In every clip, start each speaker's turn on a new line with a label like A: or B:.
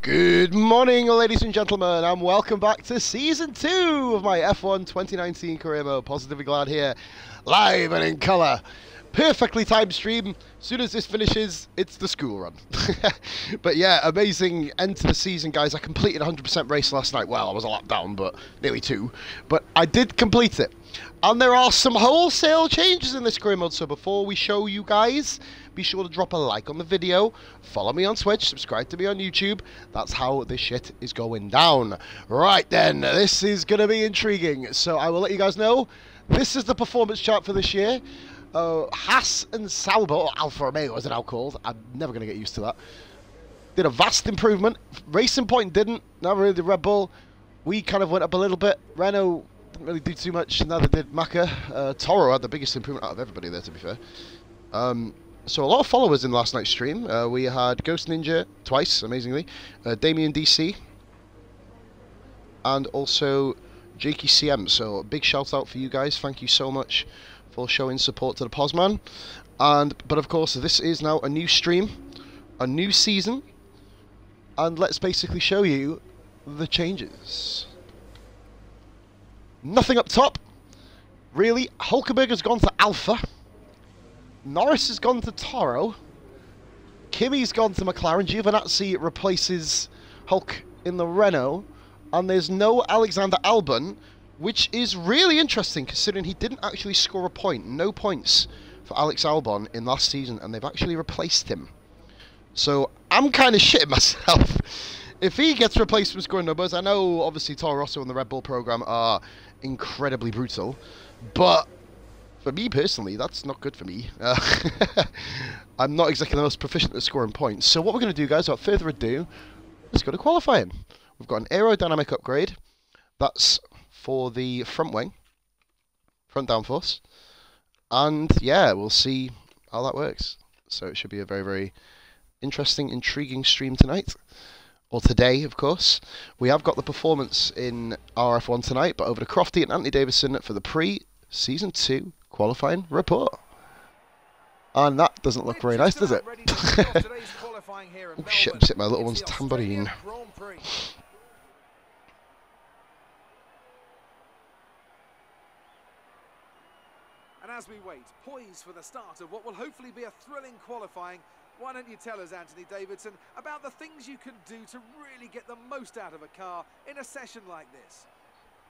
A: Good morning, ladies and gentlemen, and welcome back to Season 2 of my F1 2019 career mode. Positively glad here, live and in colour. Perfectly timed stream. As soon as this finishes, it's the school run. But yeah, amazing end to the season, guys. I completed 100% race last night. Well, I was a lap down, but nearly 2. But I did complete it. And there are some wholesale changes in this career mode, so before we show you guys, be sure to drop a like on the video, follow me on Twitch, subscribe to me on YouTube. That's how this shit is going down. Right then, this is going to be intriguing. So I will let you guys know, this is the performance chart for this year. Haas and Sauber, or Alfa Romeo as it now called, I'm never going to get used to that, did a vast improvement. Racing Point didn't, not really the Red Bull. We kind of went up a little bit. Renault didn't really do too much, neither did Maka. Toro had the biggest improvement out of everybody there, to be fair. So a lot of followers in last night's stream. We had Ghost Ninja twice, amazingly, Damien DC, and also Jakey CM. So a big shout out for you guys. Thank you so much for showing support to the Posman. But of course, this is now a new stream, a new season, and let's basically show you the changes. Nothing up top, really. Hulkenberg's gone to Alpha. Norris has gone to Toro. Kimi's gone to McLaren. Giovinazzi replaces Hulk in the Renault. And there's no Alexander Albon, which is really interesting considering he didn't actually score a point. No points for Alex Albon in last season, and they've actually replaced him. So I'm kind of shitting myself. If he gets replaced from scoring numbers, I know obviously Toro Rosso and the Red Bull program are incredibly brutal, but for me personally, that's not good for me. I'm not exactly the most proficient at scoring points. So what we're going to do, guys, without further ado, let's go to qualifying. We've got an aerodynamic upgrade. That's for the front wing, front downforce. And yeah, we'll see how that works. So it should be a very, very interesting, intriguing stream tonight. Or today, of course. We have got the performance in RF1 tonight, but over to Crofty and Anthony Davison for the pre-Season 2 qualifying report. And that doesn't look very nice, does it? Oh shit, I'm just hitting my little one's tambourine.
B: And as we wait, poised for the start of what will hopefully be a thrilling qualifying, why don't you tell us, Anthony Davidson, about the things you can do to really get the most out of a car in a session like this?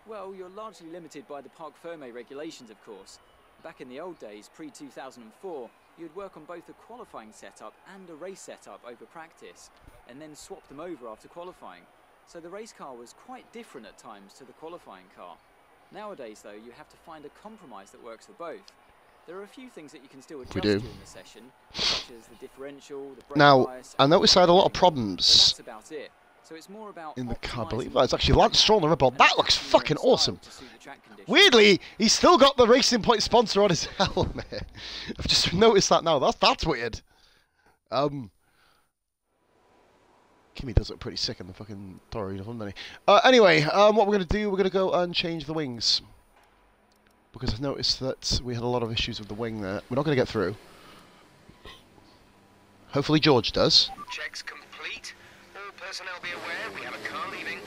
C: Well, you're largely limited by the Parc Fermé regulations, of course. Back in the old days, pre-2004, you'd work on both a qualifying setup and a race setup over practice, and then swap them over after qualifying. So the race car was quite different at times to the qualifying car. Nowadays, though, you have to find a compromise that works for both. There are a few things that you can still adjust to in the session, such as the differential, the brake bias.
A: I noticed I had a lot of problems.
C: That's about it. So it's more about
A: in the car. I believe that's actually Lance Stroll on the Red Bull. That looks fucking awesome. Weirdly, he's still got the Racing Point sponsor on his helmet. I've just noticed that now. That's weird. Kimi does look pretty sick in the fucking Toro uniform, doesn't he? Anyway, what we're going to do, we're going to go and change the wings. Because I've noticed that we had a lot of issues with the wing there. We're not going to get through. Hopefully George does.
D: Checks complete. All personnel be aware we have a car leaving.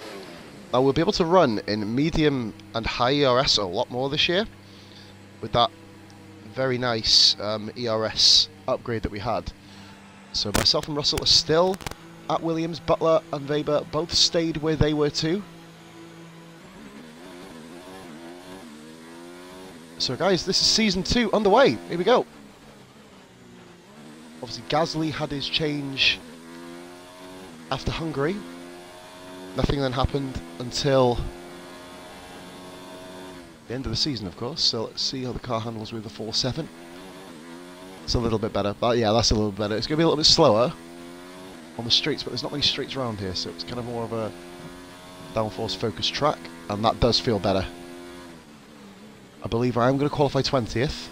A: Now we'll be able to run in medium and high ERS a lot more this year. With that very nice ERS upgrade that we had. So myself and Russell are still at Williams. Butler and Weber both stayed where they were too. So guys, this is Season 2 underway. Here we go. Obviously Gasly had his change after Hungary. Nothing then happened until the end of the season, of course. So let's see how the car handles with the 4.7. It's a little bit better. But yeah, that's a little bit better. It's going to be a little bit slower on the streets, but there's not many streets around here, so it's kind of more of a downforce focused track, and that does feel better. I believe I'm going to qualify 20th.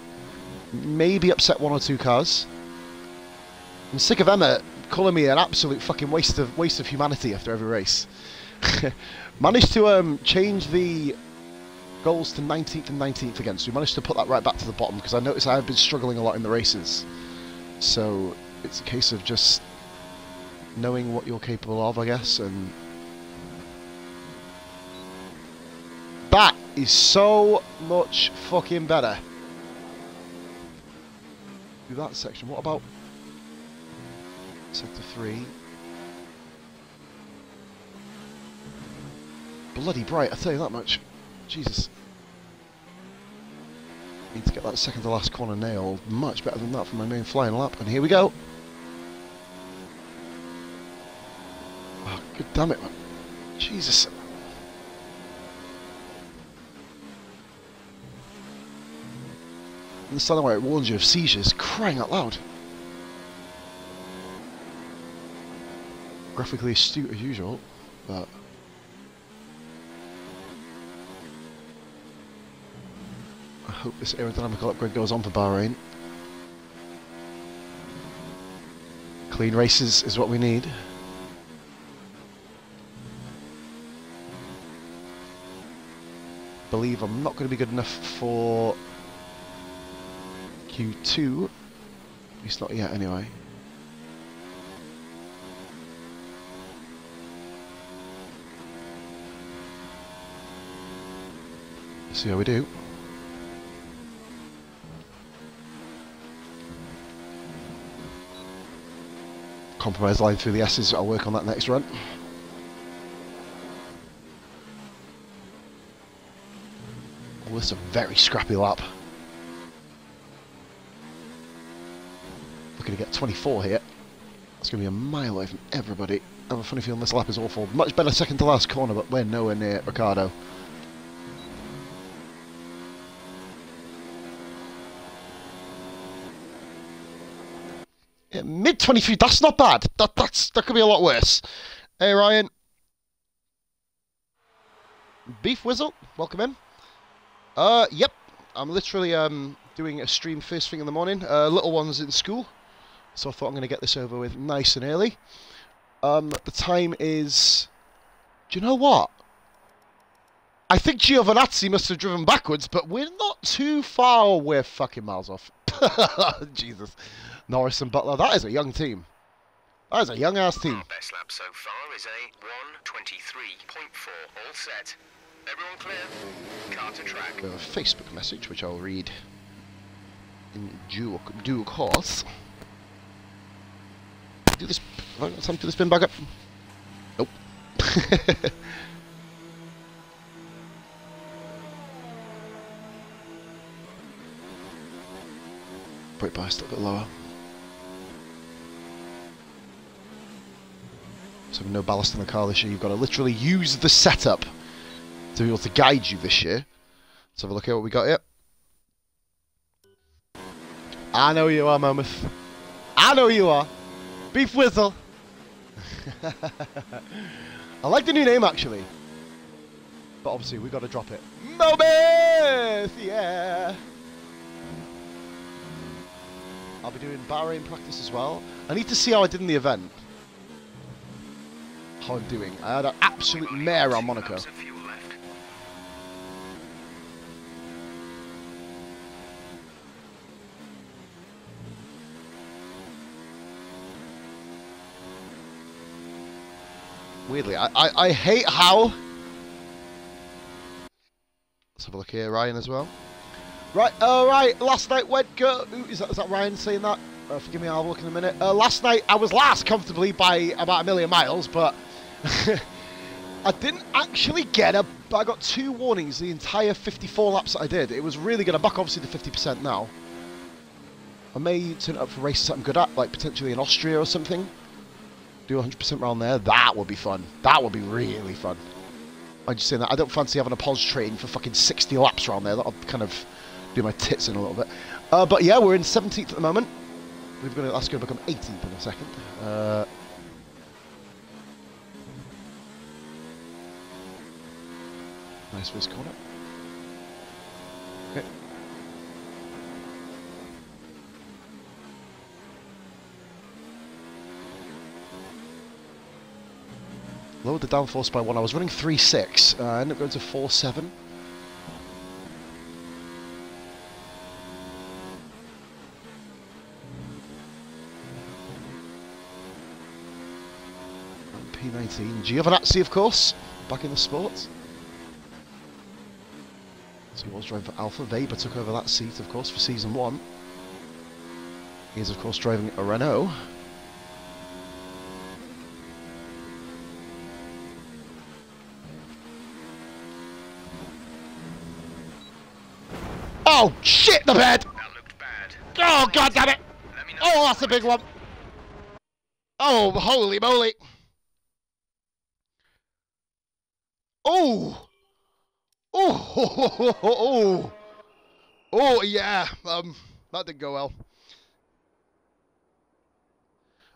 A: Maybe upset 1 or 2 cars. I'm sick of Emma calling me an absolute fucking waste of humanity after every race. Managed to change the goals to 19th and 19th again, so we managed to put that right back to the bottom because I noticed I have been struggling a lot in the races. So it's a case of just knowing what you're capable of, I guess, and that is so much fucking better. Do that section. What about sector 3? Bloody bright, I tell you that much. Jesus. Need to get that second to last corner nailed much better than that for my main flying lap, and here we go. Oh, good damn it, man. Jesus. And the standing where it warns you of seizures, crying out loud. Graphically astute as usual, but I hope this aerodynamical upgrade goes on for Bahrain. Clean races is what we need. Believe I'm not going to be good enough for Q2. At least not yet anyway. Let's see how we do. Compromise line through the S's, I'll work on that next run. Oh, this is a very scrappy lap. Looking to get 24 here. It's going to be a mile away from everybody. I have a funny feeling this lap is awful. Much better second to last corner, but we're nowhere near Ricardo. Yeah, mid 23, that's not bad. That could be a lot worse. Hey Ryan. Beef Whizzle, welcome in. Yep. I'm literally doing a stream first thing in the morning. Little one's in school, so I thought I'm gonna get this over with nice and early. The time is, do you know what? I think Giovinazzi must have driven backwards, but we're not too far. We're fucking miles off. Jesus. Norris and Butler, that is a young team. That is a young-ass team.
D: Our best lap so far is a 1:23.4. All set. Everyone clear? Car to track.
A: A Facebook message, which I'll read in due course. Do this. Have I got time to do the spin back up? Nope. Brake bias a little bit lower. So no ballast in the car this year. You've got to literally use the setup to be able to guide you this year. Let's have a look at what we got here. I know you are, Mammoth. I know you are. Beef Whizzle. I like the new name, actually. But obviously, we've got to drop it. Mammoth! Yeah! I'll be doing Bahrain practice as well. I need to see how I did in the event. How I'm doing. I had an absolute mare on Monaco. Weirdly, I hate how... Let's have a look here, Ryan as well. Right, right, last night went go... Ooh, is that Ryan saying that? Forgive me, I'll look in a minute. Last night I was last comfortably by about 1 million miles, but I didn't actually get a... I got 2 warnings the entire 54 laps that I did. It was really good. I'm back obviously to 50% now. I may turn it up for races that I'm good at, like potentially in Austria or something. Do 100% around there. That would be fun. That would be really fun. I'm just saying that. I don't fancy having a pause train for fucking 60 laps around there. That'll kind of do my tits in a little bit. But yeah, we're in 17th at the moment. That's going to become 18th in a second. Nice first corner. Okay. Lowered the downforce by 1. I was running 3.6. I ended up going to 4.7. P19. Giovinazzi, of course, back in the sport. So he was driving for Alpha. Weber took over that seat, of course, for Season 1. He is, of course, driving a Renault. Oh, shit, the bed!
D: That looked bad.
A: Oh, god damn it!
D: Let me know.
A: Oh, that's a big one. Oh, holy moly. Oh! Oh! Oh! Oh! Oh, yeah. That didn't go well.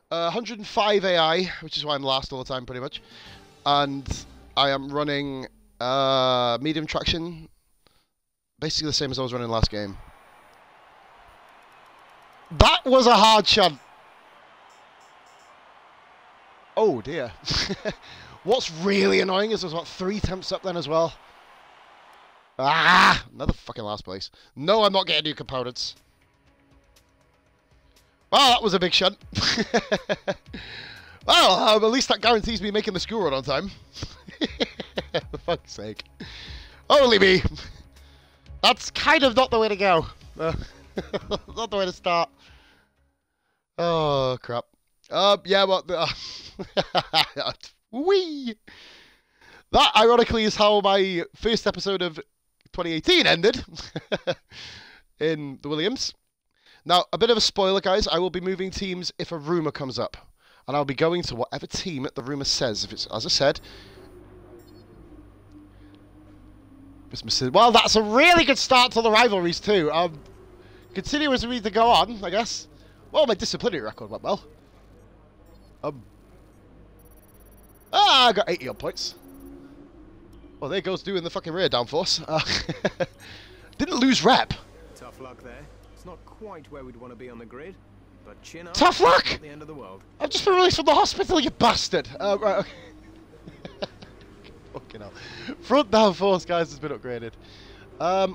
A: 105 AI, which is why I'm last all the time, pretty much. And I am running medium traction. Basically the same as I was running last game. That was a hard shot. Oh, dear. What's really annoying is there's about 3 temps up then as well. Ah! Another fucking last place. No, I'm not getting new components. Well, that was a big shunt. Well, at least that guarantees me making the school run on time. For fuck's sake. Holy me. That's kind of not the way to go. Not the way to start. Oh, crap. Yeah, well... Whee! That, ironically, is how my first episode of 2018 ended. In the Williams. Now, a bit of a spoiler, guys. I will be moving teams if a rumour comes up. And I'll be going to whatever team the rumour says. If it's, as I said... Well, that's a really good start to the rivalries, too. Continue as we need to go on, I guess. Well, my disciplinary record went well. I got 80 odd points. Well, there goes doing the fucking rear downforce. Didn't lose rep.
E: Tough luck there. It's not quite where we'd want to be on the grid, but chin up.
A: Tough luck!
E: Not the end of the world.
A: I've just been released from the hospital, you bastard! Right, okay. Fucking hell. Front downforce, guys, has been upgraded.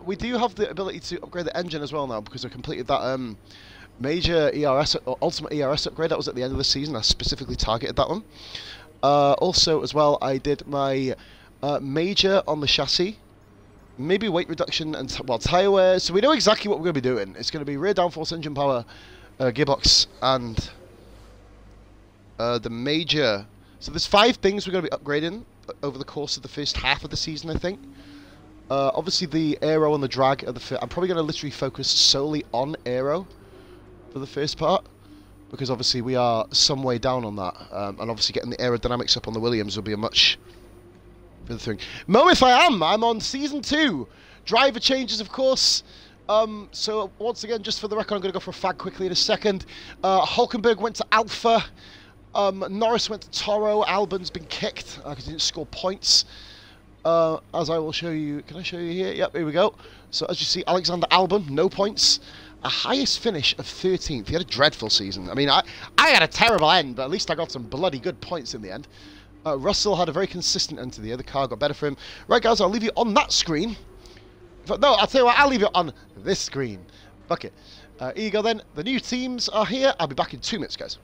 A: We do have the ability to upgrade the engine as well now, because I completed that major ERS, or ultimate ERS upgrade that was at the end of the season. I specifically targeted that one. Also, as well, I did my major on the chassis. Maybe weight reduction and, well, tyre wear. So we know exactly what we're going to be doing. It's going to be rear downforce, engine power, gearbox, and the major. So there's 5 things we're going to be upgrading over the course of the first half of the season, I think. Obviously, the aero and the drag are I'm probably going to literally focus solely on aero for the first part, because obviously we are some way down on that, and obviously getting the aerodynamics up on the Williams will be a much further thing. Mo, if I am, I'm on Season 2. Driver changes, of course. So once again, just for the record, I'm going to go for a fag quickly in a second. Hulkenberg went to Alpha. Norris went to Toro. Albon's been kicked because he didn't score points. As I will show you. Can I show you here? Yep, here we go. So as you see, Alexander Albon, no points. A highest finish of 13th. He had a dreadful season. I mean, I had a terrible end, but at least I got some bloody good points in the end. Russell had a very consistent end to the year. The car got better for him. Right, guys, I'll leave you on that screen. No, I'll tell you what, I'll leave it on this screen. Fuck it. Here you go then. The new teams are here. I'll be back in 2 minutes, guys.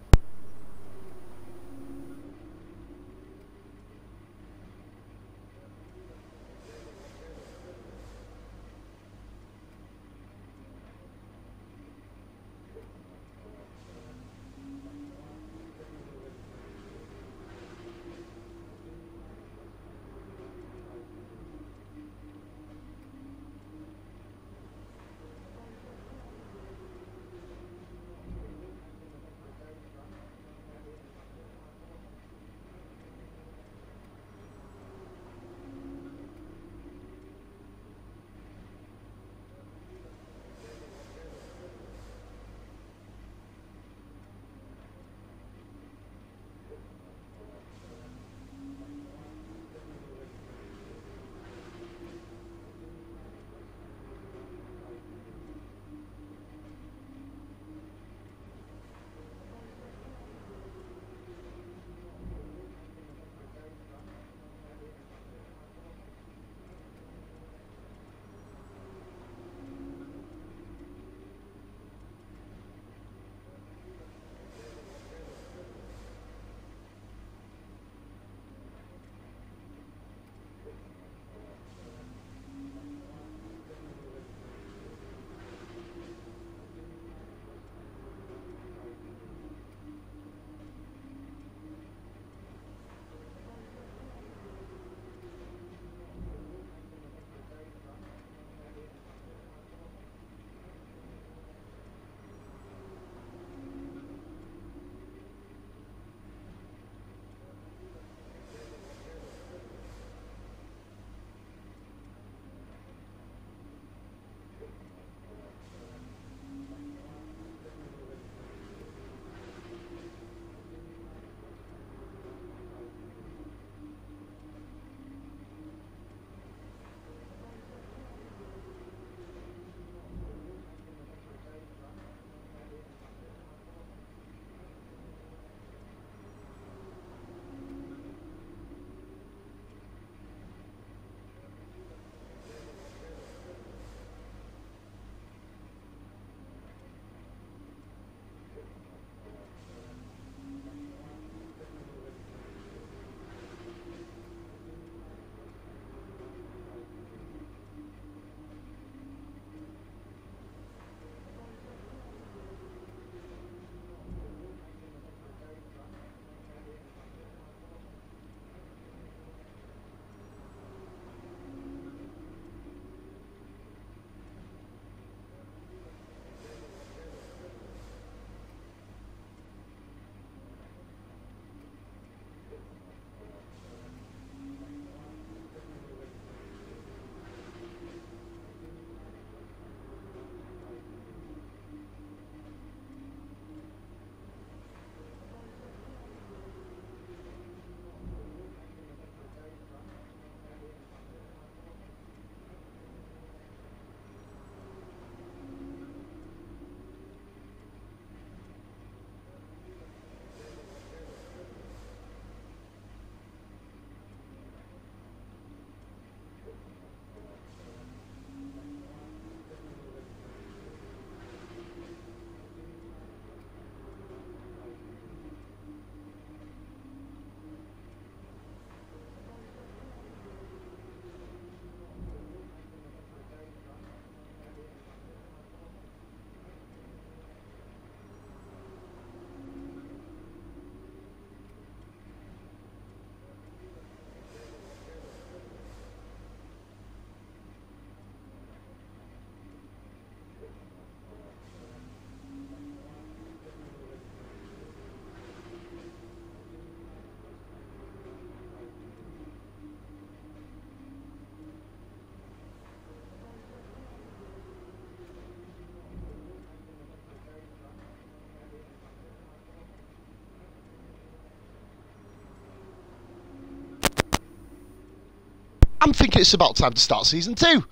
A: I'm thinking it's about time to start Season 2.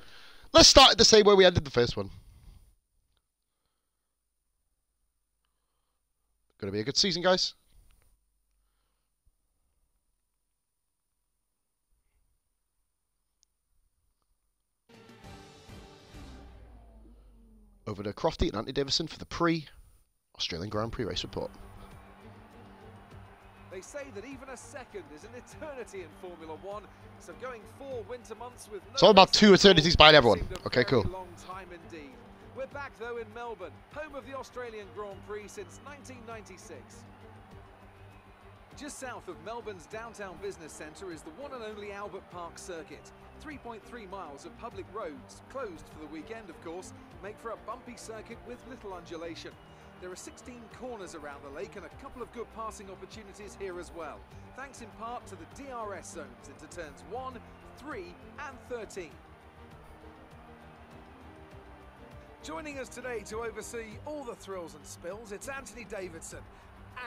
A: Let's start it the same way we ended the first one. Gonna be a good season, guys. Over to Crofty and Anthony Davison for the pre-Australian Grand Prix race report.
B: They say that even a second is an eternity in Formula One, so going 4 winter months with no
A: It's all about 2
B: racing
A: eternities behind everyone.
B: seemed a
A: Okay,
B: very
A: cool.
B: long time indeed. We're back though in Melbourne, home of the Australian Grand Prix since 1996. Just south of Melbourne's downtown business centre is the one and only Albert Park circuit. 3.3 miles of public roads, closed for the weekend of course, make for a bumpy circuit with little undulation. There are 16 corners around the lake and a couple of good passing opportunities here as well, thanks in part to the DRS zones into turns 1, 3 and 13. Joining us today to oversee all the thrills and spills, it's Anthony Davidson.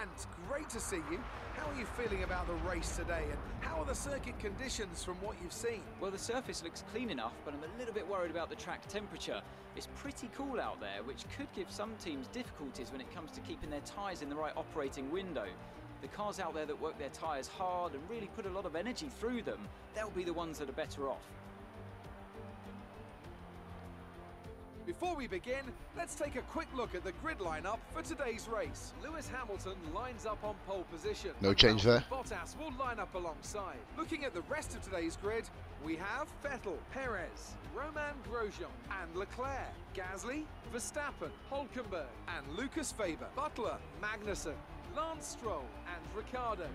B: And great to see you. How are you feeling about the race today, and how are the circuit conditions from what you've seen?
C: Well, the surface looks clean enough, but I'm a little bit worried about the track temperature. It's pretty cool out there, which could give some teams difficulties when it comes to keeping their tyres in the right operating window. The cars out there that work their tyres hard and really put a lot of energy through them, they'll be the ones that are better off.
B: Before we begin, let's take a quick look at the grid lineup for today's race. Lewis Hamilton lines up on pole position.
A: No change there.
B: Bottas will line up alongside. Looking at the rest of today's grid, we have Vettel, Perez, Romain Grosjean and Leclerc, Gasly, Verstappen, Hülkenberg and Lucas Faber, Butler, Magnussen, Lance Stroll and Ricciardo,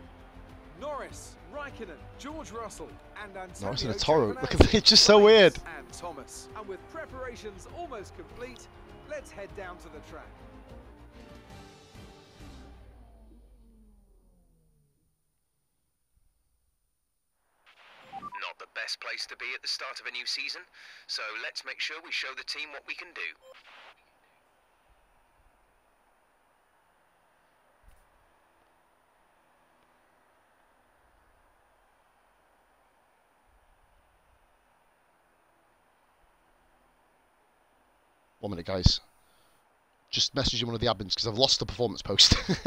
B: Norris, Raikkonen, George Russell and Antonio
A: Norris in a Toro.
B: Giovinazzi,
A: Look at that, it's just so weird.
B: and Thomas. And with preparations almost complete, let's head down to the track.
D: Not the best place to be at the start of a new season, so let's make sure we show the team what we can do.
A: One minute, guys. Just messaging one of the admins because I've lost the performance post. Here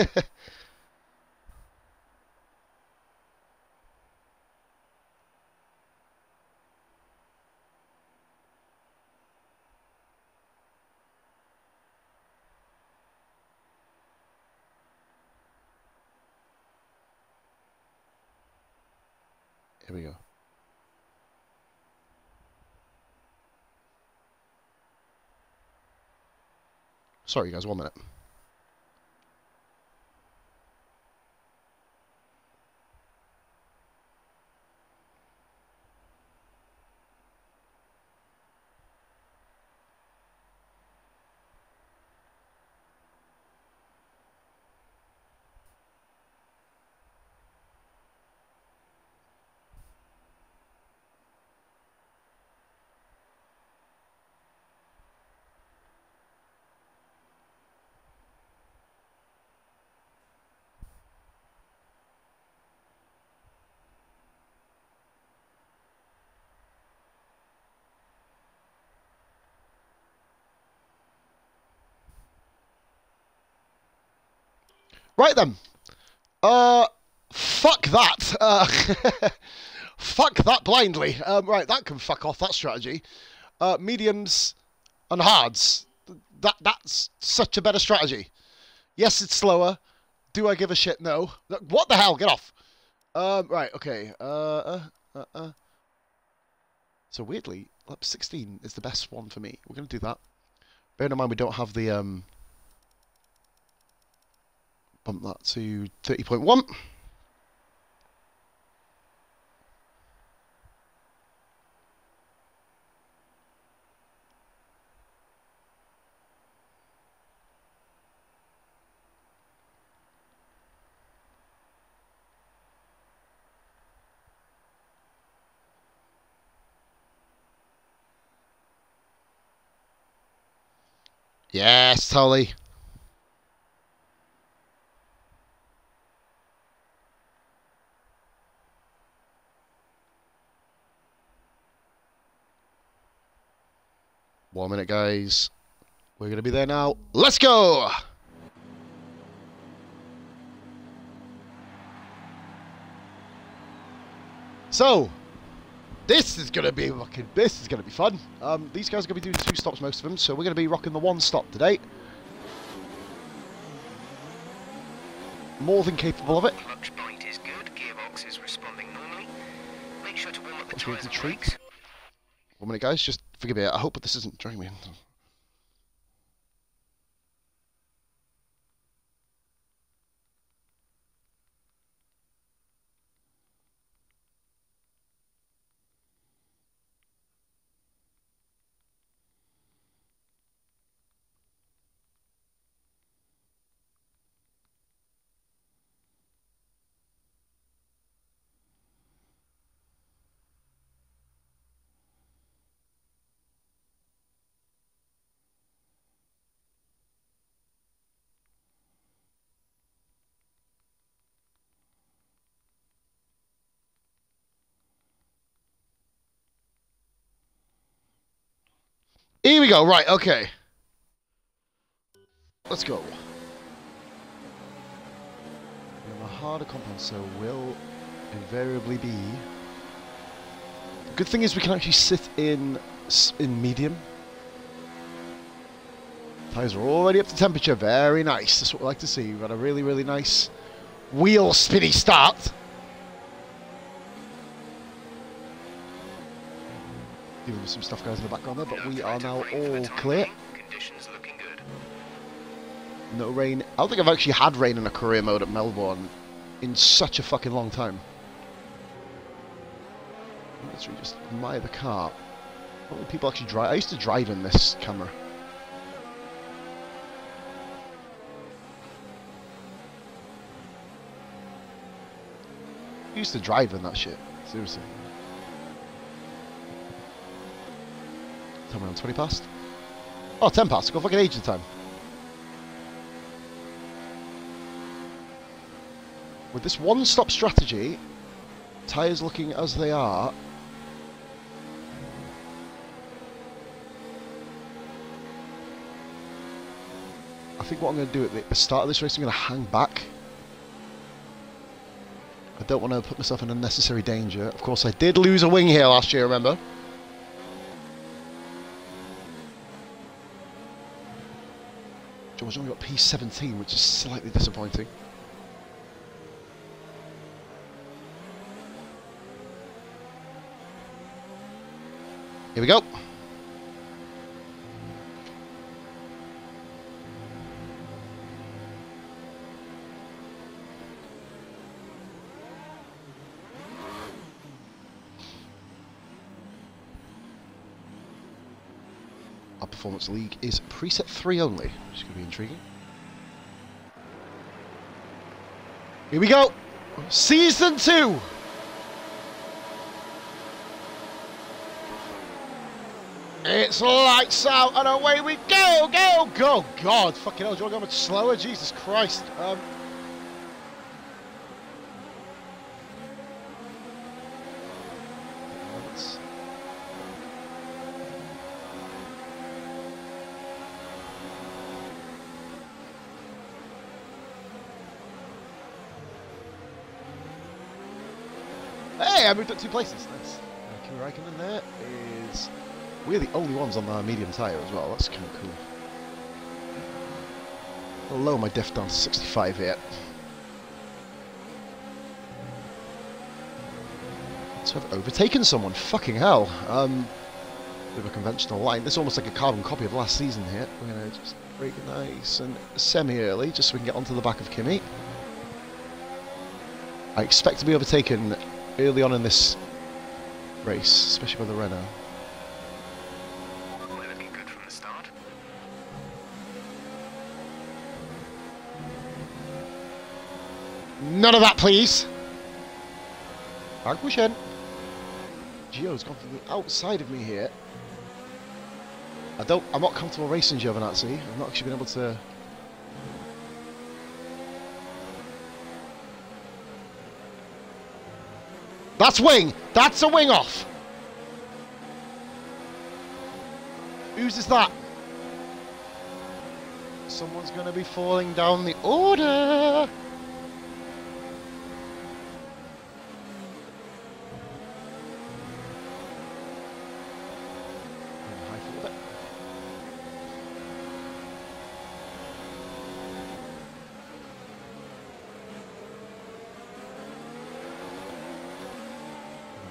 A: we go. Sorry, guys, 1 minute. Right then. Fuck that. Fuck that blindly. Right, that can fuck off, that strategy. Mediums and hards. That's such a better strategy. Yes, it's slower. Do I give a shit? No. What the hell? Get off. Right, okay. So weirdly, lap 16 is the best one for me. We're going to do that. Bearing in mind we don't have the... Bump that to 30.1. Yes, Tully. 1 minute, guys. We're going to be there now. Let's go! So, this is going to be fun. These guys are going to be doing 2 stops, most of them, so we're going to be rocking the 1 stop today. More than capable of it.
D: Clutch bite is good. Gearbox is responding normally. Make sure to warm up the
A: Let's go
D: tyres
A: to
D: and
A: treat.
D: brakes.
A: 1 minute, guys. Just forgive me. I hope this isn't dragging me in. Here we go. Right, okay. Let's go. And a harder compound, so will invariably be... The good thing is we can actually sit in medium. Tyres are already up to temperature. Very nice. That's what we like to see. We've got a really, really nice wheel spinny start. Dealing with some stuff, guys, in the background there, but we are now all clear.
D: Conditions looking good.
A: No rain. I don't think I've actually had rain in a career mode at Melbourne in such a fucking long time. Let's really just admire the car. Not many people actually drive. I used to drive in this camera. I used to drive in that shit. Seriously. Time around 20 past. Oh, 10 past. Got fucking age of time. With this 1-stop strategy, tyres looking as they are, I think what I'm going to do at the start of this race, I'm going to hang back. I don't want to put myself in unnecessary danger. Of course, I did lose a wing here last year, remember? George only got P17, which is slightly disappointing. Here we go. Our Performance League is preset 3 only, which is going to be intriguing. Here we go! Season 2! It's lights out and away we go! Go! Go! God! Fucking hell, do you want to go much slower? Jesus Christ. Hey, I moved up 2 places. Nice. Kimi Räikkönen there is... We're the only ones on our medium tyre as well. That's kind of cool. I'll lower my diff down to 65 here. So I've overtaken someone. Fucking hell. Bit of a conventional line. This is almost like a carbon copy of last season here. We're going to just break it nice and semi-early just so we can get onto the back of Kimi. I expect to be overtaken early on in this race, especially by the Renault.
D: We're looking good from the start.
A: None of that, please. Back push in. Gio's gone from the outside of me here. I'm not comfortable racing Giovinazzi. I've not actually been able to. That's wing! That's a wing off! chooses that. Someone's going to be falling down the order.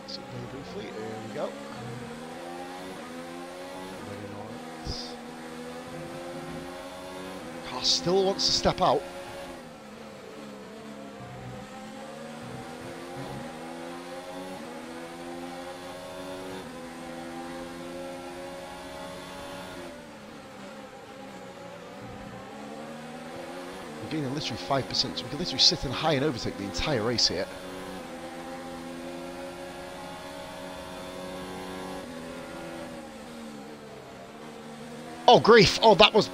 A: Very briefly, here we go. Very nice. Car still wants to step out. We're gaining literally 5%, so we can literally sit in high and overtake the entire race here. Oh grief! Oh, that was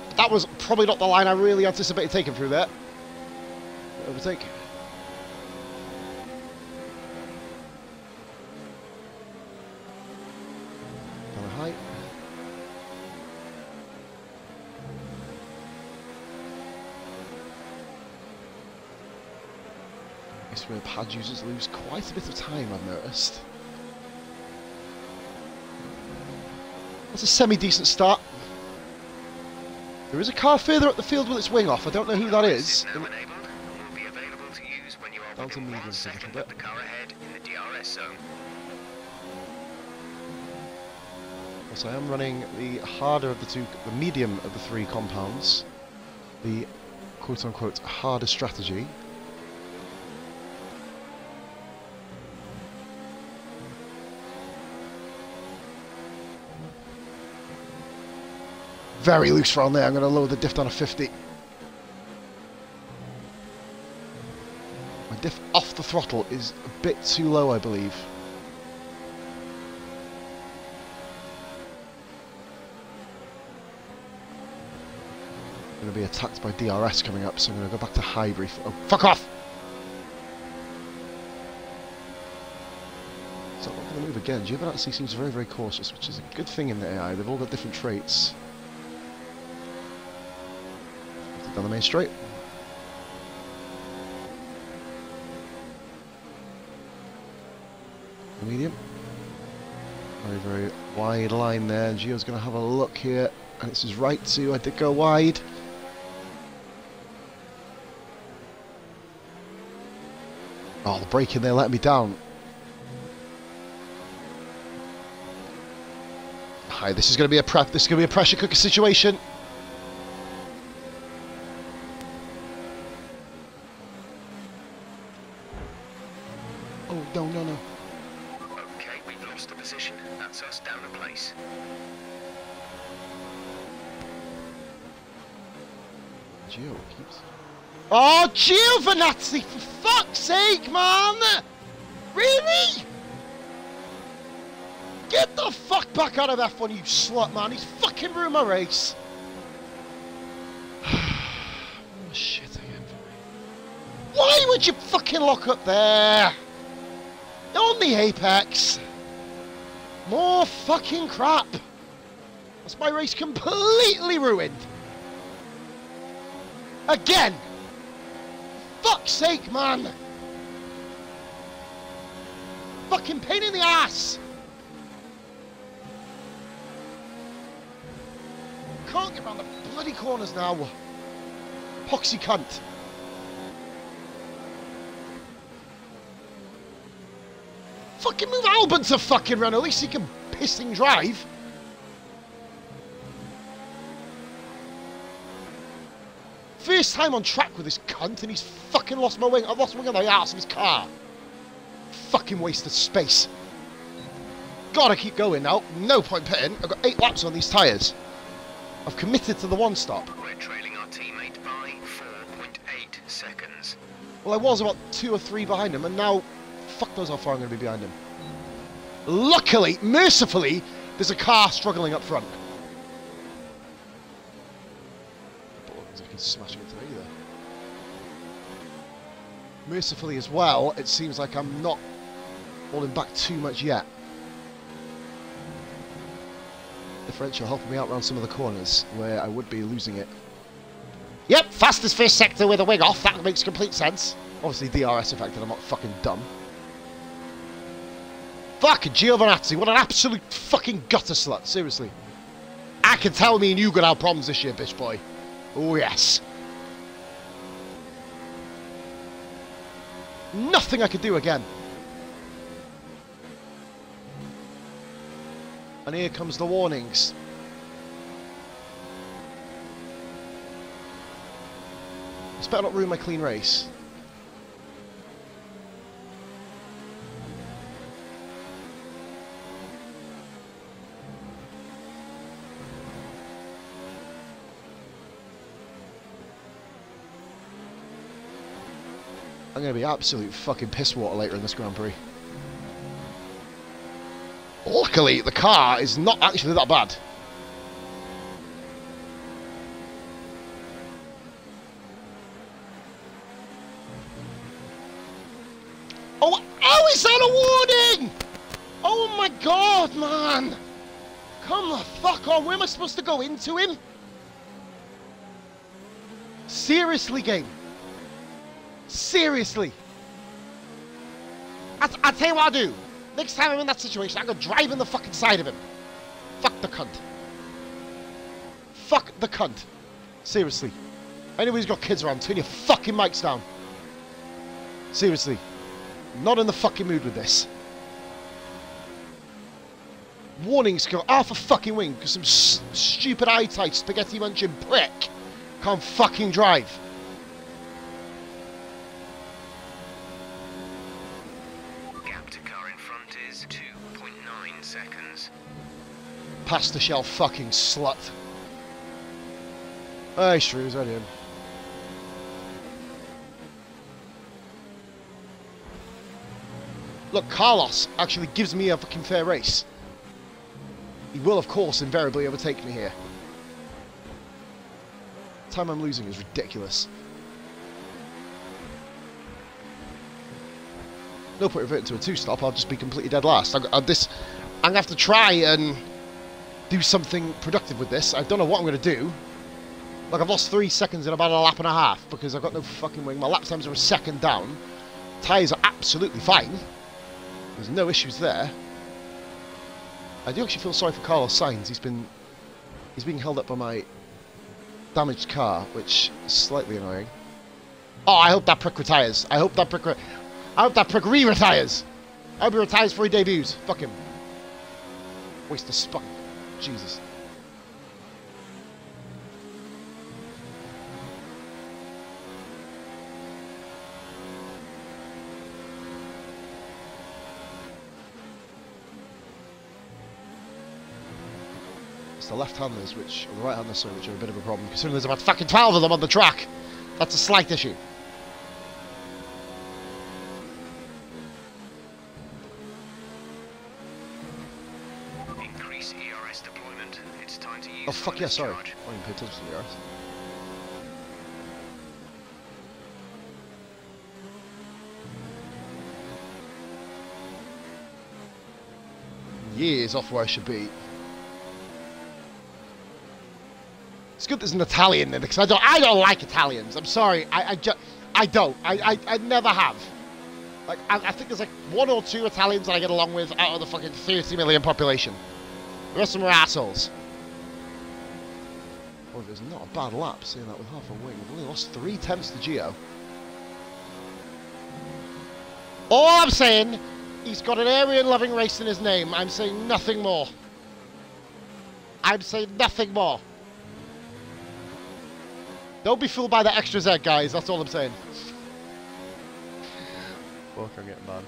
A: probably not the line I really anticipated taking through there. Overtake. Down the height. This is where pad users lose quite a bit of time, I've noticed. That's a semi-decent start. There is a car further up the field with its wing off. I don't know who that is. Down to medium a little bit. Yes, I am running the harder of the two, the medium of the three compounds. The quote-unquote harder strategy. Very loose round there. I'm going to lower the diff down to 50. My diff off the throttle is a bit too low, I believe. I'm going to be attacked by DRS coming up, so I'm going to go back to high brief. Oh, fuck off! So I'm not going to move again. Giovinazzi seems very, very cautious, which is a good thing in the AI. They've all got different traits. Down the main straight. The medium. Very, very wide line there. Gio's going to have a look here. And it's his right too. I did go wide. Oh, the brake in there let me down. Hi, this is going to be a prep. This is going to be a pressure cooker situation. Oh, no, no, no.
D: Okay, we've lost the position. That's us down a place.
A: Gio keeps... Oh, Giovinazzi, for fuck's sake, man! Really? Get the fuck back out of F1, you slut, man. He's fucking ruined my race. Oh, shit again. Why would you fucking lock up there? On the apex. More fucking crap. That's my race completely ruined. Again. Fuck's sake, man. Fucking pain in the ass. Can't get around the bloody corners now. Poxy cunt. Fucking move Albon to fucking run, at least he can pissing drive. First time on track with this cunt and he's fucking lost my wing. I've lost wing on the arse of his car. Fucking waste of space. Gotta keep going now. No point pitting. I've got 8 laps on these tyres. I've committed to the one stop.
D: We're trailing our teammate by 4.8 seconds.
A: Well, I was about 2 or 3 behind him and now... Fuck knows how far I'm going to be behind him. Luckily, mercifully, there's a car struggling up front. But look, as if he's smashing into me either. Mercifully as well, it seems like I'm not holding back too much yet. differential helping me out around some of the corners where I would be losing it. Yep, fastest first sector with a wing off. That makes complete sense. Obviously DRS affected, I'm not fucking dumb. Fuck Giovinazzi, what an absolute fucking gutter slut, seriously. I can tell me and you gonna have problems this year, bitch boy. Oh yes. Nothing I could do again. And here comes the warnings. This better not ruin my clean race. I'm going to be absolute fucking piss water later in this Grand Prix. Luckily, the car is not actually that bad. Oh, is that a warning? Oh my god, man. Come the fuck on, where am I supposed to go into him? Seriously, game. Seriously. I'll tell you what I'll do. Next time I'm in that situation, I'm going to drive in the fucking side of him. Fuck the cunt. Fuck the cunt. Seriously. Anybody's got kids around, turn your fucking mics down. Seriously. Not in the fucking mood with this. Warnings go half a fucking wing because some stupid eye-tight spaghetti munching prick can't fucking drive. Past the shell fucking slut. Hey, Shrews, I did. Look, Carlos actually gives me a fucking fair race. He will, of course, invariably overtake me here. The time I'm losing is ridiculous. No point reverting to a two-stop, I'll just be completely dead last. I'm going to have to try and do something productive with this. I don't know what I'm going to do. Like, I've lost 3 seconds in about a lap and a half because I've got no fucking wing. My lap times are a second down. Tyres are absolutely fine. There's no issues there. I do actually feel sorry for Carlos Sainz. He's being held up by my damaged car, which is slightly annoying. Oh, I hope that prick retires. I hope that prick re-retires. I hope he retires before he debuts. Fuck him. Waste of spot. Jesus. It's the left-handers, or the right-handers, sorry, which are a bit of a problem, considering there's about fucking 12 of them on the track. That's a slight issue. Oh fuck yeah, sorry. I didn't pay attention to the ERS. Years off where I should be. It's good there's an Italian in it, because I don't like Italians. I'm sorry, I don't. I never have. Like, I think there's like 1 or 2 Italians that I get along with out of the fucking 30 million population. The rest of them are assholes. Oh, there's not a bad lap, seeing that with half a wing. We've only lost 3 tenths to Gio. All I'm saying, he's got an Aryan-loving race in his name. I'm saying nothing more. I'm saying nothing more. Don't be fooled by the extra Z, guys. That's all I'm saying. Fuck, I'm getting banned.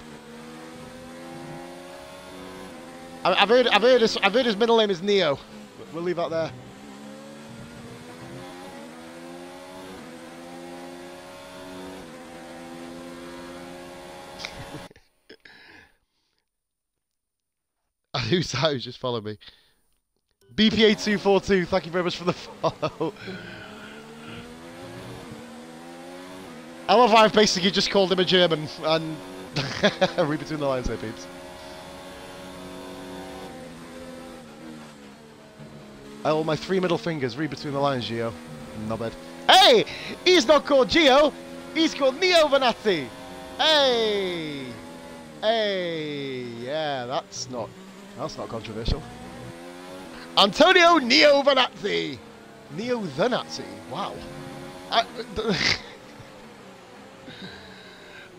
A: I've heard his middle name is Neo. We'll leave that there. Who's just followed me? BPA242, thank you very much for the follow. I love how I've basically just called him a German and read between the lines there, peeps. Oh, my 3 middle fingers. Read between the lines, Gio. Knobhead. Hey! He's not called Gio. He's called Neo Venazzi. Hey! Hey! Yeah, that's not controversial. Antonio Neo Venazzi. Neo the Nazi. Wow.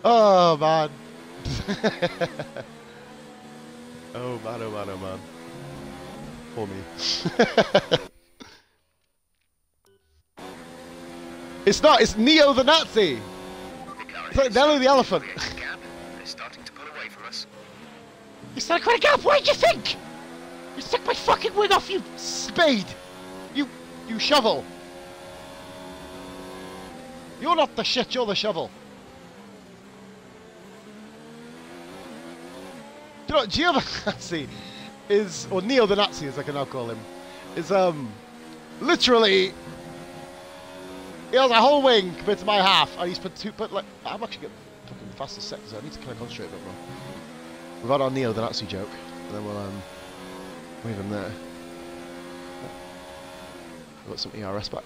A: Oh, man. Oh, man, oh, man, oh, man. For me. It's not, it's Neo the Nazi. It's like Nelly the elephant.
D: It's starting to pull away from us.
A: You started quite a gap, what did you think? You took my fucking wing off, you spade. You shovel. You're not the shit, you're the shovel. Do you know what, Gio the Nazi is, or Neo the Nazi as I can now call him, is literally, he has a whole wing compared to my half, and he's put like, I'm actually getting fucking the fastest sector, so I need to kind of concentrate a bit more. We've had our Neo the Nazi joke, and then we'll leave him there. We've got some ERS back.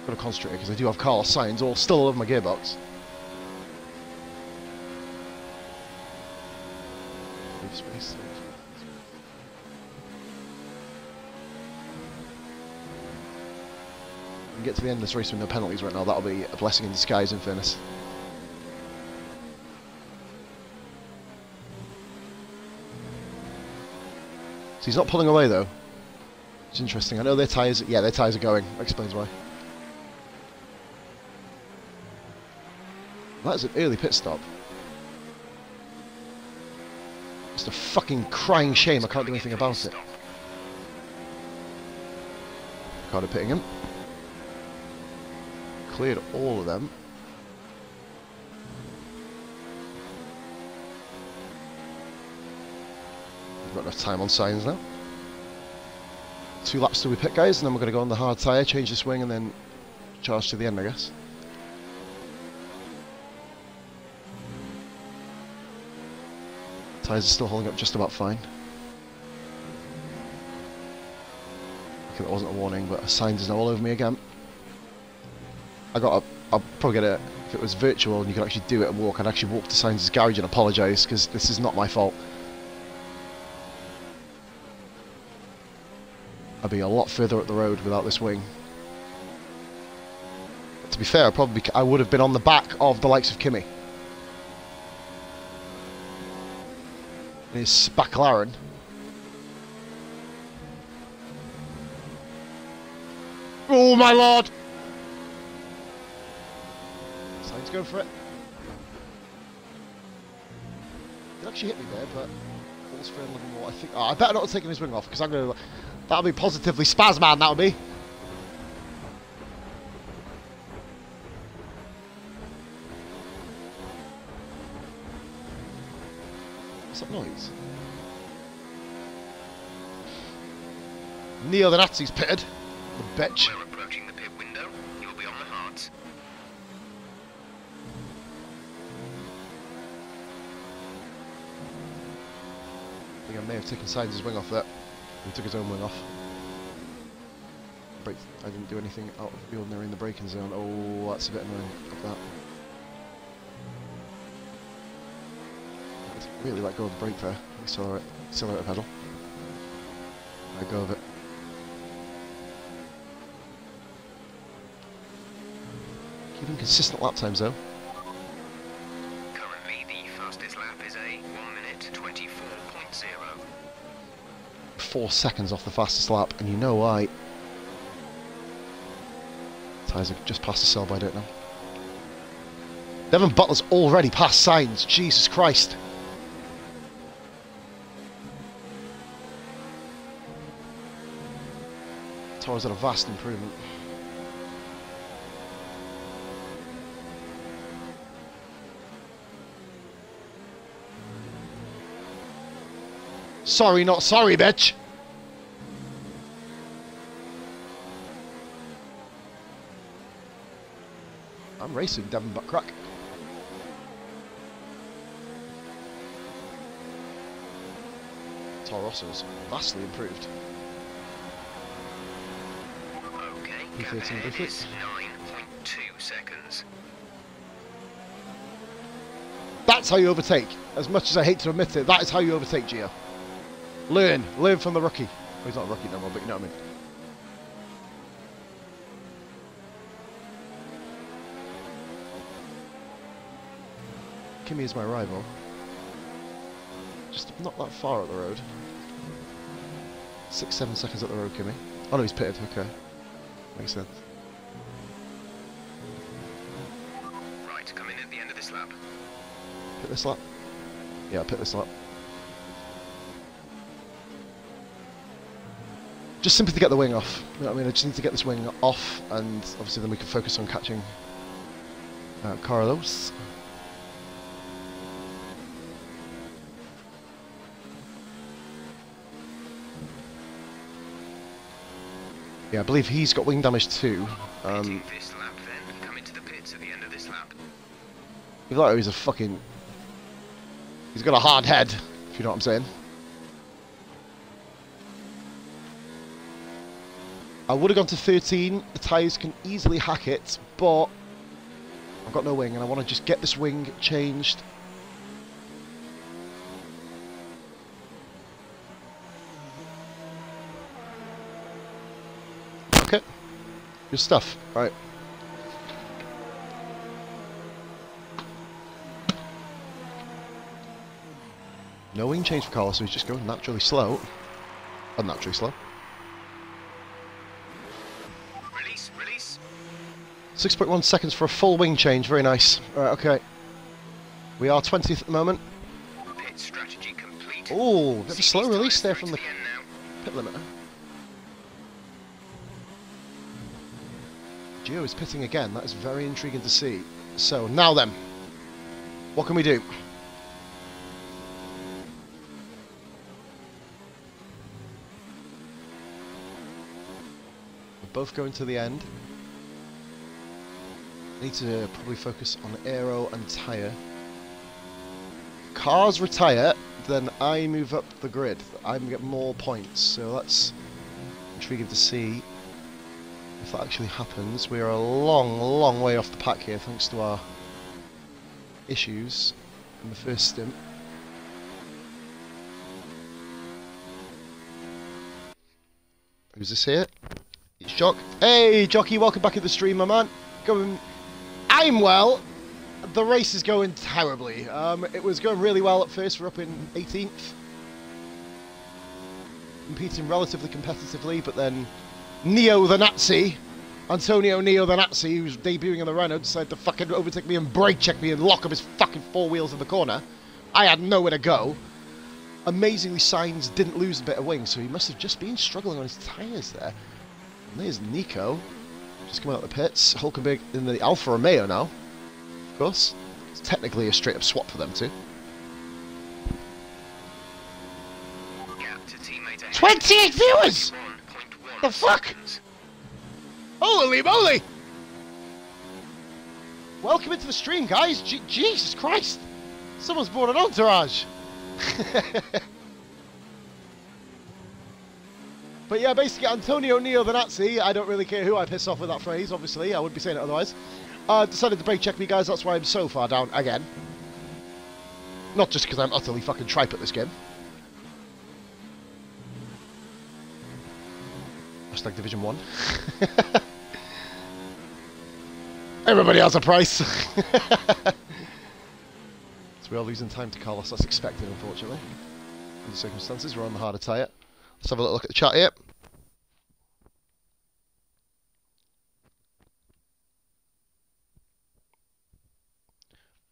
A: Got to concentrate because I do have Carlos Sainz all still over my gearbox. Leave space. And get to the end of this race with no penalties right now. That'll be a blessing in disguise, in fairness. So he's not pulling away though. It's interesting. I know their tyres. Yeah, their tyres are going. That explains why. That is an early pit stop. It's a fucking crying shame I can't do anything about it. Ricardo pitting him. Cleared all of them. We've got enough time on Sainz now. 2 laps till we pit, guys, and then we're going to go on the hard tyre, change the swing, and then charge to the end, I guess. Tyres are still holding up just about fine. Okay, that wasn't a warning, but Sainz is now all over me again. I'll probably get it, if it was virtual and you could actually do it and walk, I'd actually walk to Sainz's garage and apologise, because this is not my fault. I'd be a lot further up the road without this wing. But to be fair, I would have been on the back of the likes of Kimi. His McLaren. Oh my lord! Sainz going for it. He actually hit me there, but all's fair in love and war. I think. Oh, I better not have taken his wing off because I'm going to. That'll be positively spasman. That'll be. What's that noise? Neo the Nazi's pitted. The bitch.
D: We're approaching the pit window. You'll be on the hards.
A: I think I may have taken Sainz's wing off there. He took his own wing off. Brake. I didn't do anything out of the ordinary in the braking zone. Oh, that's a bit annoying. Like that. Really let go of the brake there. Accelerator pedal. Let go of it. Keeping consistent lap times though.
D: Currently, the fastest lap is a 1 minute 24.0.
A: 4 seconds off the fastest lap, and you know why. Tyres are just past the sell-by, don't know. Devon Butler's already past Sainz. Jesus Christ. Toro's had a vast improvement. Sorry, not sorry, bitch. I'm racing Devon Butt Crack. Toro Rosso's vastly improved.
D: Okay,
A: P13
D: gap ahead
A: briefly.
D: is 9.2 seconds.
A: That's how you overtake. As much as I hate to admit it, that is how you overtake, Gio. Learn from the rookie. Oh, he's not a rookie no more, but you know what I mean. Kimi is my rival. Just not that far up the road. 6-7 seconds up the road, Kimi. Oh no, he's pitted, okay. Makes sense.
D: Right, come in at the end of this lap.
A: Pit this lap? Yeah, pit this lap. Just simply to get the wing off. You know what I mean? I just need to get this wing off, and obviously then we can focus on catching Carlos. Yeah, I believe he's got wing damage too.
D: Pitting this lap then, come into the pits at the end of this lap.
A: He's like, he's a fucking... He's got a hard head, if you know what I'm saying. I would have gone to 13, the tyres can easily hack it, but I've got no wing and I want to just get this wing changed. Okay, good stuff, right. No wing change for Carlos, so he's just going naturally slow. Unnaturally slow.
D: Release.
A: 6.1 seconds for a full wing change, very nice. Alright, okay. We are 20th at the moment.
D: Pit strategy complete.
A: Oh, bit of a slow
D: CV's
A: release there
D: tyres
A: from the
D: through to end now.
A: pit limiter. Gio is pitting again, that is very intriguing to see. So, now then. What can we do? Both going to the end. Need to probably focus on aero and tyre. Cars retire, then I move up the grid. I get more points, so that's intriguing to see if that actually happens. We are a long way off the pack here, thanks to our issues in the first stint. Who's this here? It's Jock. Hey, Jockey, welcome back to the stream, my man. I'm well. The race is going terribly. It was going really well at first. We're up in 18th. Competing relatively competitively, but then Neo the Nazi, Antonio Neo the Nazi, who's debuting in the Renault, decided to fucking overtake me and brake check me and lock up his fucking four wheels in the corner. I had nowhere to go. Amazingly, Sainz didn't lose a bit of wing, so he must have just been struggling on his tyres there. And there's Nico, just coming out of the pits. Hulkenberg in the Alfa Romeo now, of course. It's technically a straight-up swap for them two.
D: Gap to teammate ahead.
A: 28 viewers!
D: 1.1
A: The fuck?
D: seconds.
A: Holy moly! Welcome into the stream, guys. Jesus Christ! Someone's brought an entourage. But yeah, basically, Antonio Neo the Nazi, I don't really care who I piss off with that phrase, obviously, I wouldn't be saying it otherwise, decided to brake check me, guys, that's why I'm so far down again. Not just because I'm utterly fucking tripe at this game. Hashtag Division 1. Everybody has a price. So we are losing time to Carlos, that's expected, unfortunately. In the circumstances, we're on the harder tyre. Let's have a little look at the chat here.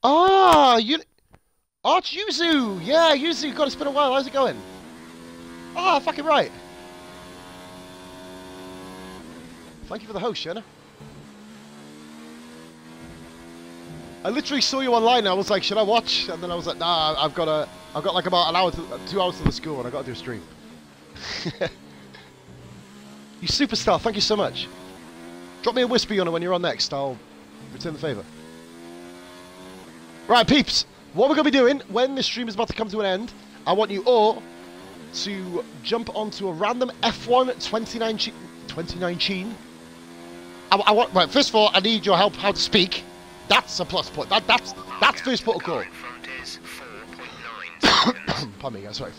A: Ah, Arch Yuzu! Yeah, Yuzu, God, it's been a while, how's it going? Ah, fucking right. Thank you for the host, Shanna. I literally saw you online and I was like, should I watch? And then I was like, nah, I've got like about an hour, 2 hours to the school and I got to do a stream. You superstar, thank you so much. Drop me a whisper on it when you're on next, I'll return the favour. Right, peeps, what we're going to be doing when this stream is about to come to an end, I want you all to jump onto a random F1 2019. I want, right, first of all, I need your help how to speak. That's a plus point. That's first protocol. Pardon me, guys, sorry.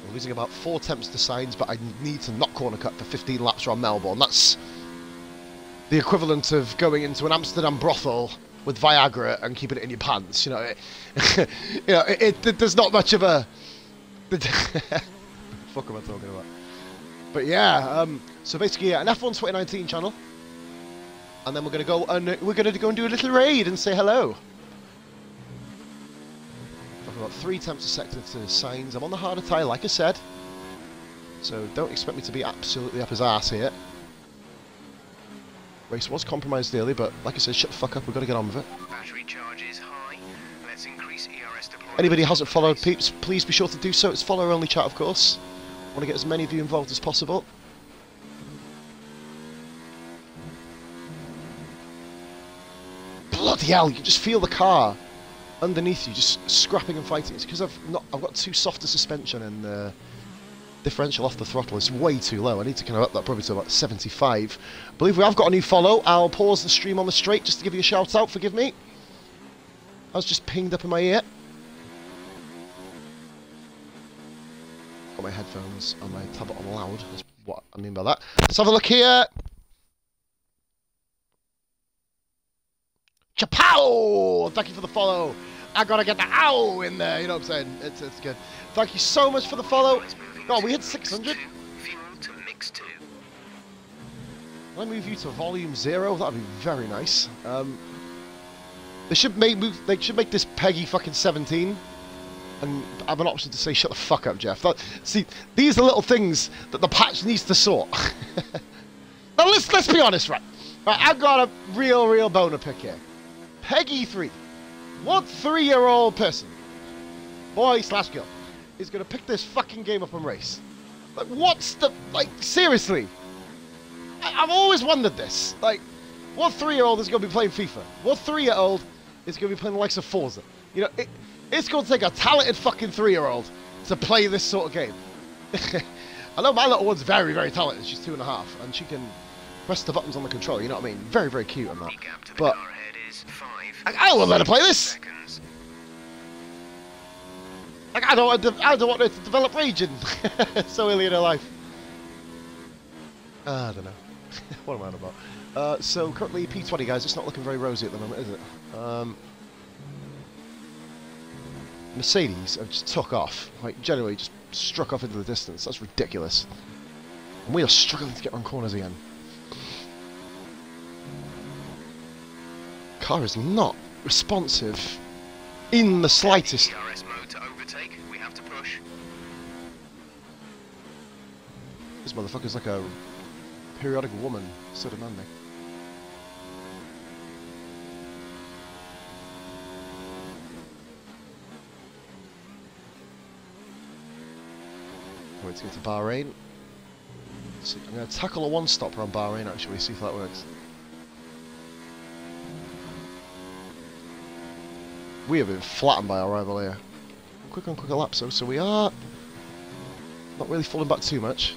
A: We're losing about 4 attempts to signs, but I need to not corner cut for 15 laps around Melbourne. That's the equivalent of going into an Amsterdam brothel with Viagra and keeping it in your pants. You know, there's not much of a. Fuck am I talking about? But yeah, so basically, yeah, an F1 2019 channel, and then we're gonna go and do a little raid and say hello. I've got 3 attempts a sector to signs. I'm on the harder tyre, like I said, so don't expect me to be absolutely up his ass here. Race was compromised early, but like I said, shut the fuck up. We've got to get on with it.
D: Battery charge is high. Let's increase ERS deployment.
A: Anybody who hasn't followed, peeps, please be sure to do so. It's follower-only chat, of course. I want to get as many of you involved as possible. Bloody hell! You can just feel the car underneath you, just scrapping and fighting. It's because I've got too soft a suspension and the differential off the throttle is way too low. I need to kind of up that probably to about 75. I believe we have got a new follow. I'll pause the stream on the straight just to give you a shout out. Forgive me. I was just pinged up in my ear. Got my headphones on my tablet on loud. That's what I mean by that. Let's have a look here. Chapow! Thank you for the follow. I gotta get the ow in there, you know what I'm saying? It's good. Thank you so much for the follow. Oh, we hit 600.
D: Fuel to mix 2.
A: Can I move you to volume 0? That'd be very nice. They should make this Peggy fucking 17, and have an option to say shut the fuck up, Jeff. See, these are little things that the patch needs to sort. Now let's be honest, right? I've got a real boner pick here. Peggy 3. What 3-year-old person, boy/girl, is going to pick this fucking game up and race? Like, what's the... Like, seriously? I've always wondered this. Like, what 3-year-old is going to be playing FIFA? What 3-year-old is going to be playing the likes of Forza? You know, it's going to take a talented fucking 3-year-old to play this sort of game. I know my little one's very, very talented. She's 2.5, and she can press the buttons on the controller, you know what I mean? Very, very cute on that. But I don't want to let her play this. Like, I don't want her to develop raging so early in her life. I don't know. What am I on about? So currently P20, guys. It's not looking very rosy at the moment, is it? Mercedes have just took off. Like, generally just struck off into the distance. That's ridiculous. And we are struggling to get around corners again. Car is not responsive in the slightest.
D: ERS mode to overtake. We have to push.
A: This motherfucker's like a periodic woman, so demanding. Wait to get to Bahrain. So I'm going to tackle a one-stop around Bahrain actually, see if that works. We have been flattened by our rival here. Quicker and quicker laps though, so we are not really falling back too much.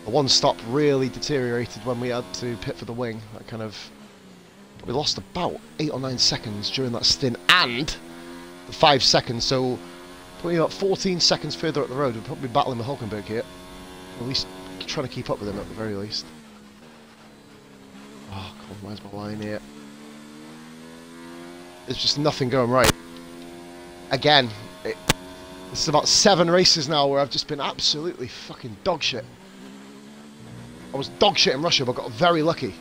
A: The one stop really deteriorated when we had to pit for the wing. That kind of... We lost about 8 or 9 seconds during that stint, and the 5 seconds, so probably about 14 seconds further up the road. We're probably battling with Hulkenberg here. At least trying to keep up with him at the very least. Oh, God, where's my line here? There's just nothing going right. Again, this is about 7 races now where I've just been absolutely fucking dog shit. I was dog shit in Russia, but got very lucky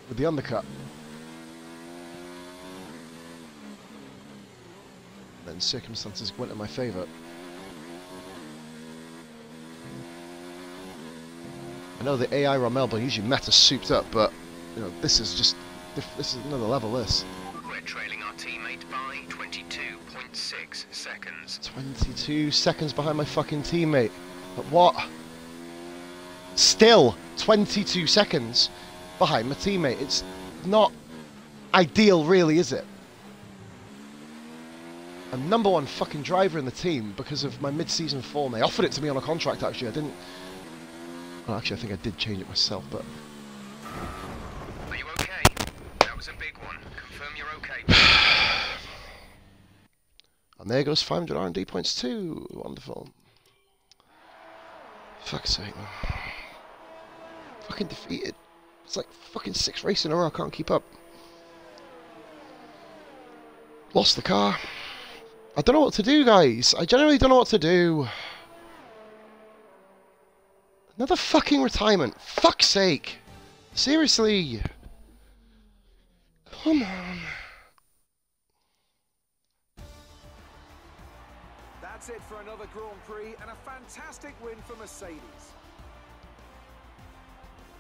A: with the undercut. Then circumstances went in my favour. I know the AI around Melbourne usually meta souped up, but you know this is another level. This.
D: We're trailing our teammate by 22.6 seconds.
A: 22 seconds behind my fucking teammate. But what? Still 22 seconds behind my teammate. It's not ideal, really, is it? I'm #1 fucking driver in the team because of my mid-season form. They offered it to me on a contract, actually. I didn't... Well, actually, I think I did change it myself, but...
D: Are you okay? That was a big one. Confirm you're okay.
A: And there goes 500 R&D points too. Wonderful. Fuck's sake, man. Fucking defeated. It's like fucking 6 races in a row. I can't keep up. Lost the car. I don't know what to do, guys. I genuinely don't know what to do. Another fucking retirement. Fuck's sake. Seriously. Come on.
B: That's it for another Grand Prix and a fantastic win for Mercedes.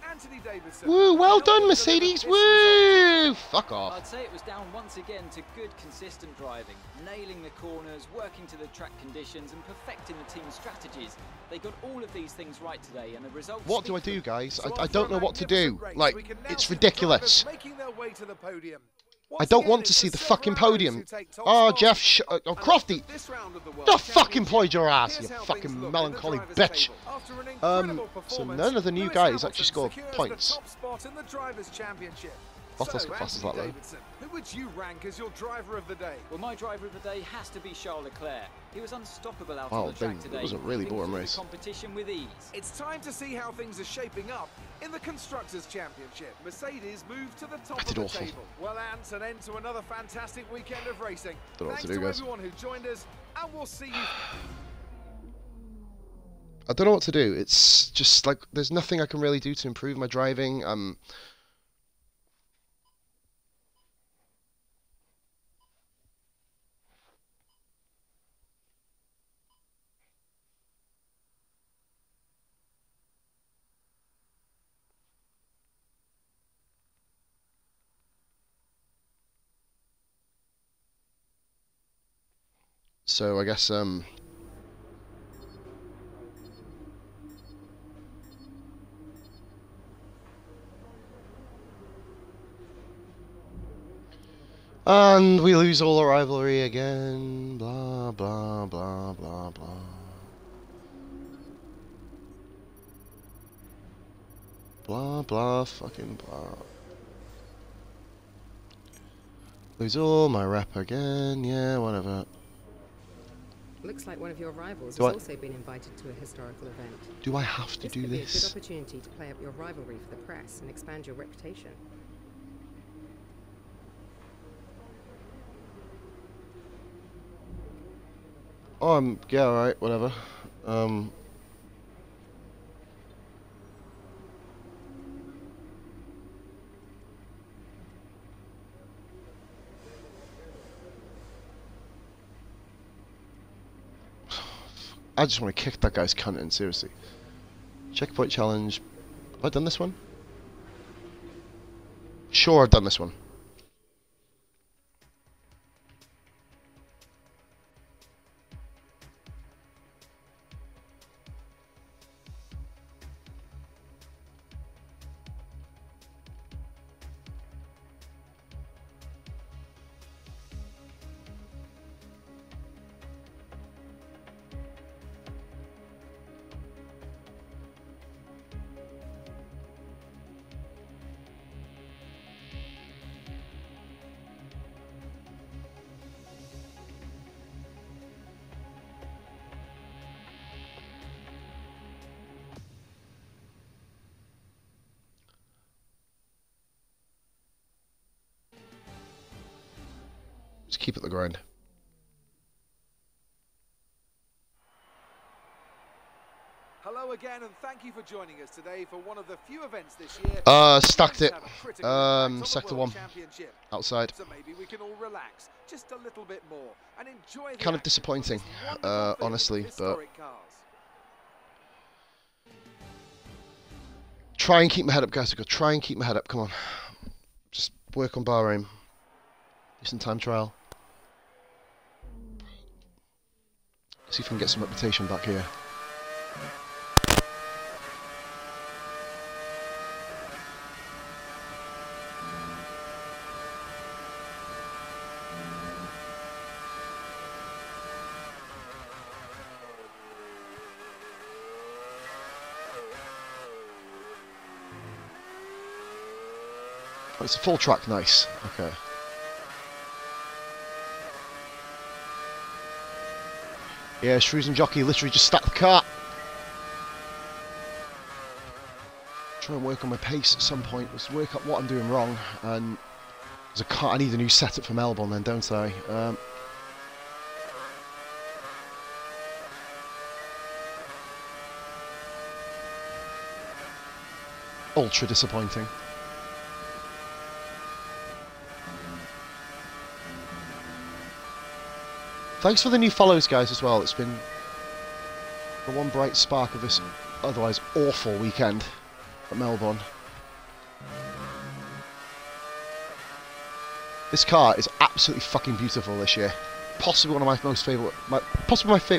B: Anthony Davidson.
A: Woo, well done, Mercedes. Woo! Fuck off.
C: I'd say it was down once again to good, consistent driving, nailing the corners, working to the track conditions, and perfecting the team's strategies. They got all of these things right today, and the results.
A: What do I do, guys? I don't know what to do. Like, it's ridiculous. I don't want to see the fucking podium. Oh, Jeff, oh, Crofty. Don't fucking employed your ass, you fucking melancholy bitch. So none of the new guys actually scored points. Bottas got fast as that, though.
B: Who would you rank as your driver of the day?
C: Well, my driver of the day has to be Charles Leclerc. He was unstoppable out
A: Wow,
C: on the track today.
A: It was a really boring race.
C: Competition with ease.
B: It's time to see how things are shaping up in the Constructors' Championship. Mercedes moved to the top of the table. Well, Ant, an end to another fantastic weekend of racing.
A: Don't know what
B: Thanks
A: to do, guys.
B: everyone who joined us, and we'll see you.
A: I don't know what to do. It's just like there's nothing I can really do to improve my driving. So I guess and we lose all the rivalry again. Blah blah blah blah blah. Blah blah fucking blah. Lose all my rep again. Yeah, whatever.
F: Looks like one of your rivals has also been invited to a historical event.
A: Do I have to do
F: This could be a good
A: this?
F: opportunity to play up your rivalry for the press and expand your reputation.
A: Oh, yeah, alright, whatever. I just want to kick that guy's cunt in, seriously. Checkpoint challenge. Have I done this one? Sure, I've done this one. Just keep it the grind.
B: Hello again, and thank you for joining us today for one of the few events this year.
A: Stacked it. Sector 1. Outside.
B: So maybe we can all relax just a little bit more and enjoy the
A: Kind of
B: action
A: disappointing,
B: of this wonderful field of
A: honestly, but
B: historic cars.
A: try and keep my head up, guys. I've got to try and keep my head up. Come on. Just work on bar aim. Do some time trial. See if we can get some reputation back here. Oh, it's a full track, nice. Okay. Yeah, Shrews and Jockey literally just stacked the car. Try and work on my pace at some point. Let's work out what I'm doing wrong. And I need a new setup for Melbourne then, don't I? Ultra disappointing. Thanks for the new follows, guys, as well. It's been the one bright spark of this otherwise awful weekend at Melbourne. This car is absolutely fucking beautiful this year. Possibly one of my most favourite,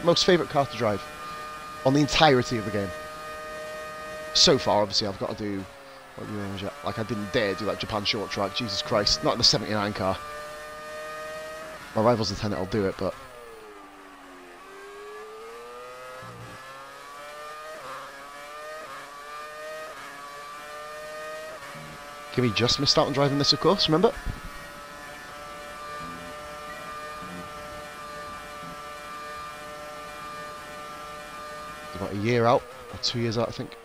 A: most favourite car to drive on the entirety of the game. So far, obviously, I've got to do, like I didn't dare do that Japan short track. Jesus Christ, not in the 79 car. My rival's lieutenant will do it, but Kimmy just missed out on driving this, of course, remember? About a year out, or 2 years out, I think.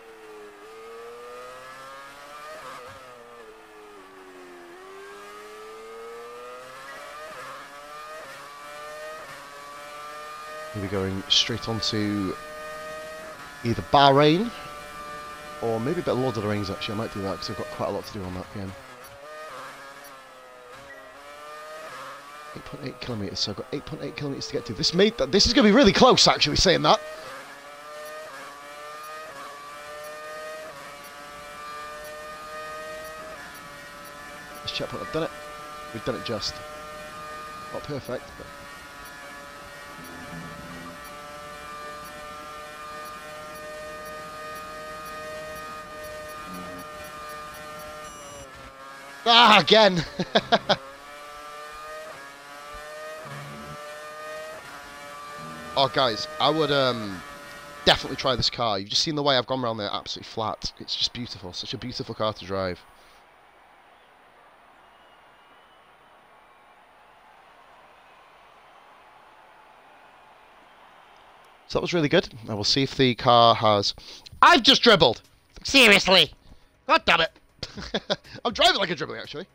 A: We'll be going straight on to either Bahrain or maybe a bit of Lord of the Rings. Actually, I might do that because I've got quite a lot to do on that game. 8.8 kilometres, so I've got 8.8 kilometres to get to. This is going to be really close, actually, saying that. This checkpoint, I've done it. We've done it just. Not perfect, but... Ah, again! Oh, guys, I would definitely try this car. You've just seen the way I've gone around there, absolutely flat. It's just beautiful. Such a beautiful car to drive. So that was really good. I will see if the car has... I've just dribbled! Seriously! God damn it! I'm driving like a dribbling, actually.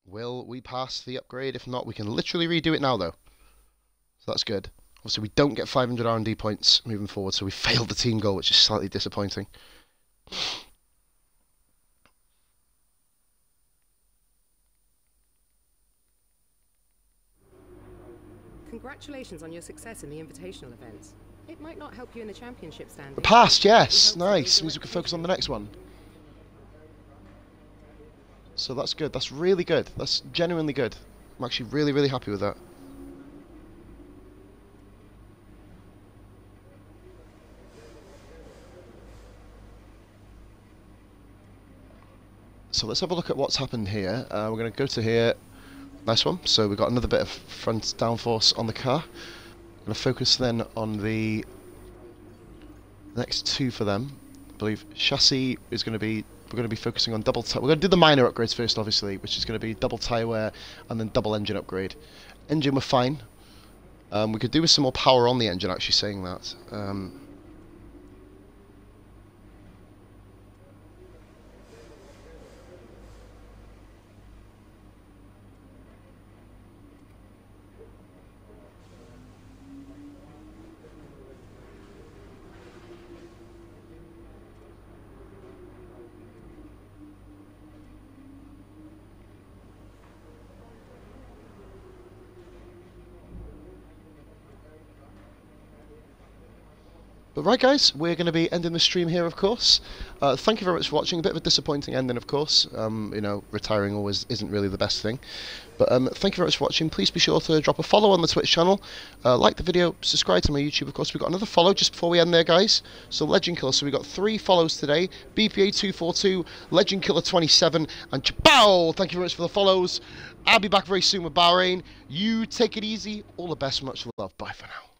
A: Will we pass the upgrade? If not, we can literally redo it now, though. So that's good. Obviously, we don't get 500 R&D points moving forward, so we failed the team goal, which is slightly disappointing.
F: Congratulations on your success in the invitational events. It might not help you in the championship standing.
A: We passed, yes! Nice. Means we can focus on the next one. So that's good. That's really good. That's genuinely good. I'm actually really, really happy with that. So let's have a look at what's happened here. We're going to go to here. Nice one. So we've got another bit of front downforce on the car. I'm going to focus then on the next two for them. I believe chassis is going to be... We're going to be focusing on double... We're going to do the minor upgrades first, obviously, which is going to be double tyre wear and then double engine upgrade. Engine, we're fine. We could do with some more power on the engine, actually, saying that. But right, guys, we're going to be ending the stream here, of course. Thank you very much for watching. A bit of a disappointing ending, of course. You know, retiring always isn't really the best thing. But thank you very much for watching. Please be sure to drop a follow on the Twitch channel. Like the video, subscribe to my YouTube, of course. We've got another follow just before we end there, guys. So Legend Killer, so we've got 3 follows today. BPA242, Legend Killer 27, and Chabow! Thank you very much for the follows. I'll be back very soon with Bahrain. You take it easy. All the best. Much love. Bye for now.